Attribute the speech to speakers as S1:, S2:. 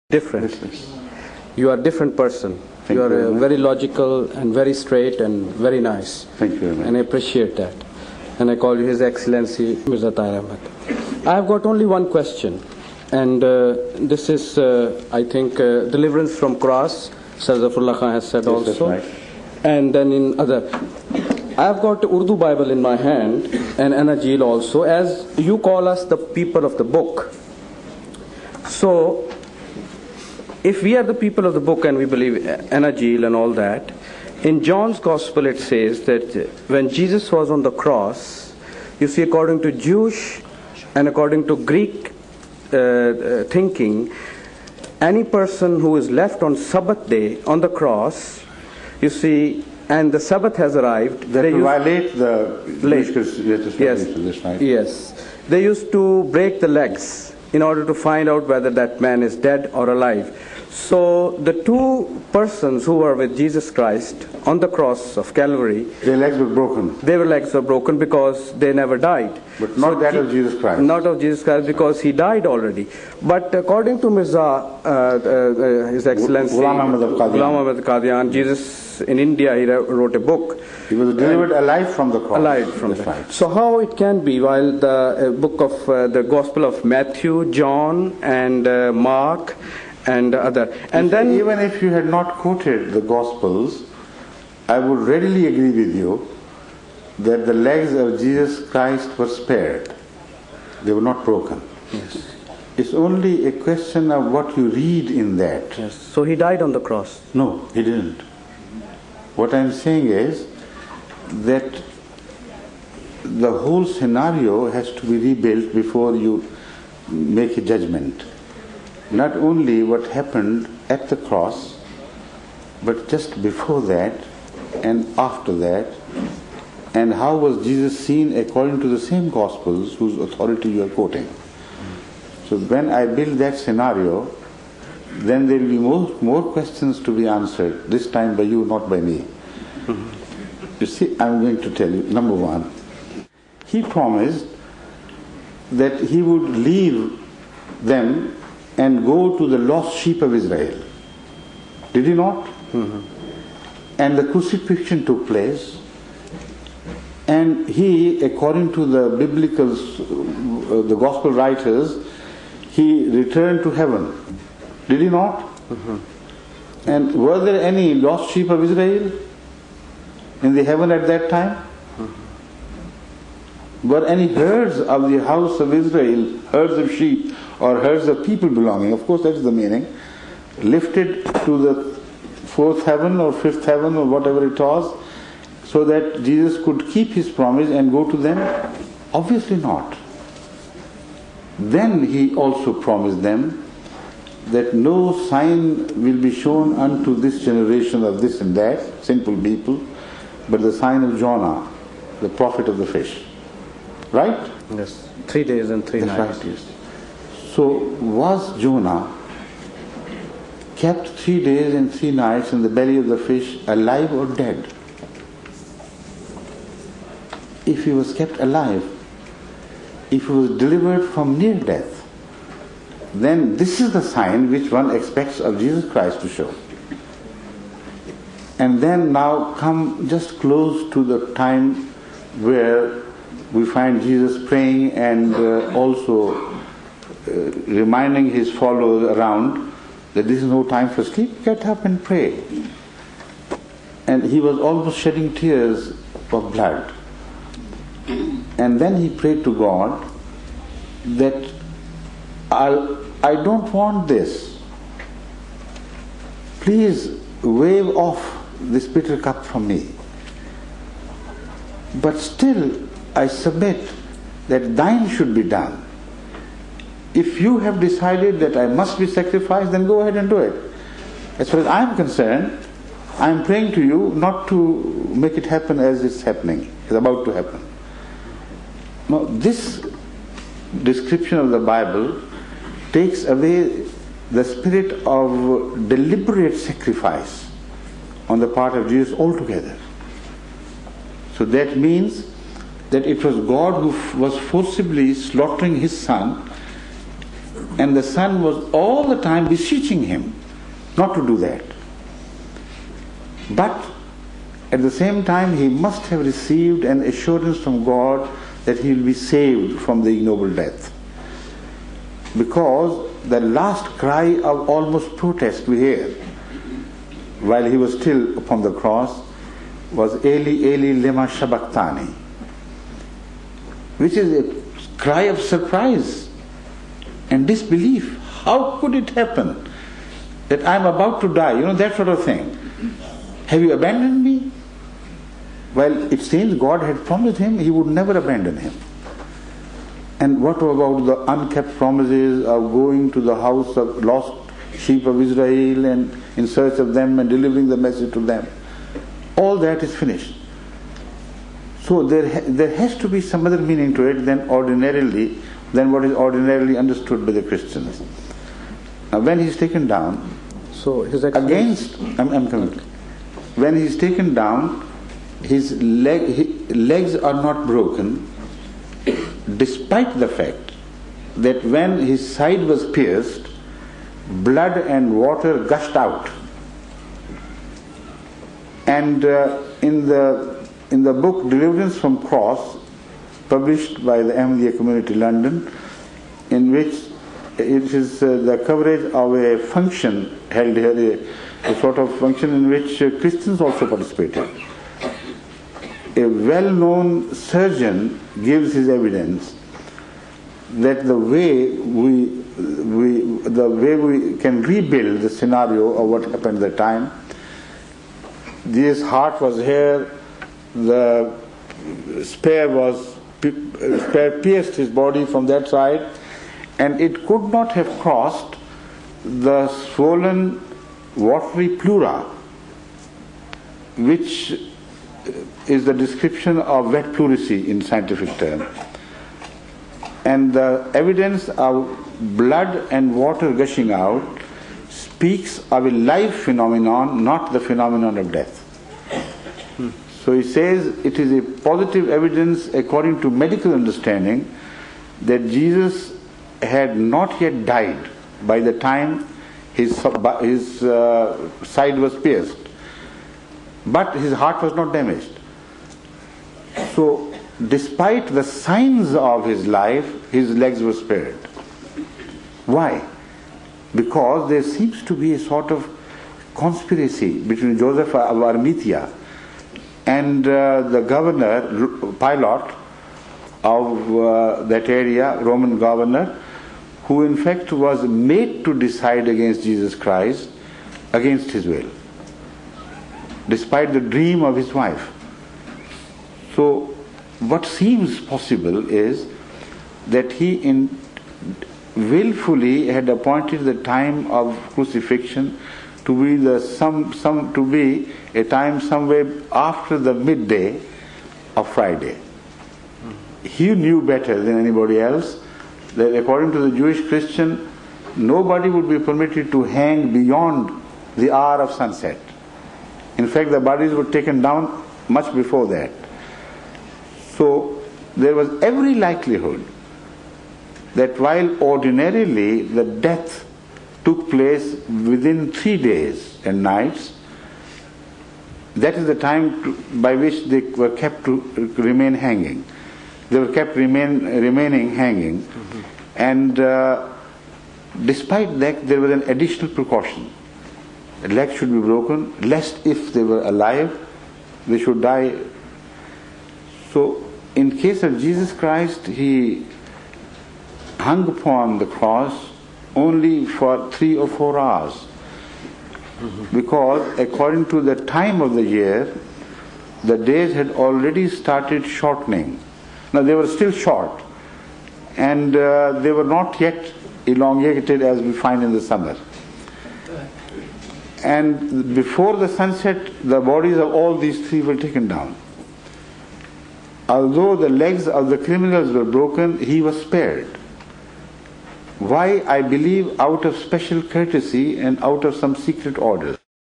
S1: different. You are a different person. You are very logical and very straight and very nice.
S2: Thank you very much.
S1: And I appreciate that. And I call you His Excellency Mirza Tahir Ahmad. I have got only one question. And this is, I think, deliverance from cross. Sarzafullah Khan has said
S2: yes,
S1: also.
S2: That's right.
S1: And then in other. I have got the Urdu Bible in my hand and Anajil also. As you call us the people of the book. So, if we are the people of the book and we believe Anajil and all that, in John's Gospel it says that when Jesus was on the cross, you see, according to Jewish and according to Greek thinking, any person who is left on Sabbath day on the cross, you see, and the Sabbath has arrived,
S2: that will violate the
S1: yes, yes. They used to break the legs in order to find out whether that man is dead or alive. So the two persons who were with Jesus Christ on the cross of Calvary,
S2: their legs were broken.
S1: Their legs were broken because they never died.
S2: But not that of Jesus Christ.
S1: Not of Jesus Christ, because he died already. But according to Mirza, His Excellency
S2: Ghulam
S1: Ahmad Qadian, Jesus in India, he wrote a book.
S2: He was delivered alive from the cross.
S1: Alive from the cross. So how it can be, while the book of the Gospel of Matthew, John, and Mark, and other, and then
S2: even if you had not quoted the Gospels, I would readily agree with you that the legs of Jesus Christ were spared. They were not broken.
S1: Yes.
S2: It's only a question of what you read in that.
S1: Yes. So he died on the cross.
S2: No, he didn't. What I'm saying is that the whole scenario has to be rebuilt before you make a judgment. Not only what happened at the cross, but just before that and after that, and how was Jesus seen according to the same Gospels whose authority you are quoting. So when I build that scenario, then there will be more questions to be answered, this time by you, not by me. You see, I'm going to tell you, number one, he promised that he would leave them and go to the lost sheep of Israel. Did he not? Mm-hmm. And the crucifixion took place, and he, according to the biblical, the gospel writers, he returned to heaven. Did he not? Mm-hmm. And were there any lost sheep of Israel in the heaven at that time? Mm-hmm. Were any herds of the house of Israel, herds of sheep, or herds of people belonging, of course that's the meaning, lifted to the fourth heaven or fifth heaven or whatever it was, so that Jesus could keep his promise and go to them? Obviously not. Then he also promised them that no sign will be shown unto this generation of this and that, simple people, but the sign of Jonah, the prophet of the fish. Right?
S1: Yes. 3 days and 3 nights.
S2: Right, yes. So was Jonah kept 3 days and 3 nights in the belly of the fish, alive or dead? If he was kept alive, if he was delivered from near death, then this is the sign which one expects of Jesus Christ to show. And then now come just close to the time where we find Jesus praying and also reminding his followers around that this is no time for sleep, get up and pray. And he was almost shedding tears of blood. And then he prayed to God that I don't want this. Please wave off this bitter cup from me. But still I submit that thine should be done. If you have decided that I must be sacrificed, then go ahead and do it. As far as I am concerned, I am praying to you not to make it happen as it's happening, it's about to happen. Now, this description of the Bible takes away the spirit of deliberate sacrifice on the part of Jesus altogether. So that means that it was God who was forcibly slaughtering his son And the son was all the time beseeching him not to do that. But at the same time, he must have received an assurance from God that he will be saved from the ignoble death. Because the last cry of almost protest we hear while he was still upon the cross was Eli, Eli, lema sabachthani, which is a cry of surprise and disbelief. How could it happen that I'm about to die? That sort of thing. Have you abandoned me? Well, it seems God had promised him he would never abandon him. And what about the unkept promises of going to the house of lost sheep of Israel and in search of them and delivering the message to them? All that is finished. So there has to be some other meaning to it than what is ordinarily understood by the Christians. Now, when he's taken down, I'm coming. When he's taken down, his legs are not broken, despite the fact that when his side was pierced, blood and water gushed out. And in the book Deliverance from Cross, published by the Ahmadiyya Community London, in which it is the coverage of a function held here, a sort of function in which Christians also participated. A well-known surgeon gives his evidence that the way we can rebuild the scenario of what happened at the time. This heart was here, the spear pierced his body from that side, and it could not have crossed the swollen watery pleura, which is the description of wet pleurisy in scientific term. And the evidence of blood and water gushing out speaks of a life phenomenon, not the phenomenon of death. So he says it is a positive evidence according to medical understanding that Jesus had not yet died by the time his side was pierced, but his heart was not damaged. So despite the signs of his life, his legs were spared. Why? Because there seems to be a sort of conspiracy between Joseph of Arimathea and the governor, Pilate of that area, Roman governor, who in fact was made to decide against Jesus Christ against his will, despite the dream of his wife. So what seems possible is that he willfully had appointed the time of crucifixion to be a time somewhere after the midday of Friday. He knew better than anybody else that according to the Jewish Christian, nobody would be permitted to hang beyond the hour of sunset. In fact, the bodies were taken down much before that. So there was every likelihood that while ordinarily the death took place within 3 days and nights, that is the time by which they were kept to remain hanging. They were kept remaining hanging. Mm-hmm. And despite that, there was an additional precaution. The legs should be broken, lest if they were alive, they should die. So in case of Jesus Christ, he hung upon the cross only for 3 or 4 hours. Mm-hmm. Because according to the time of the year, the days had already started shortening. Now they were still short, and they were not yet elongated as we find in the summer. And before the sunset, the bodies of all these 3 were taken down. Although the legs of the criminals were broken, he was spared. Why? I believe out of special courtesy and out of some secret order.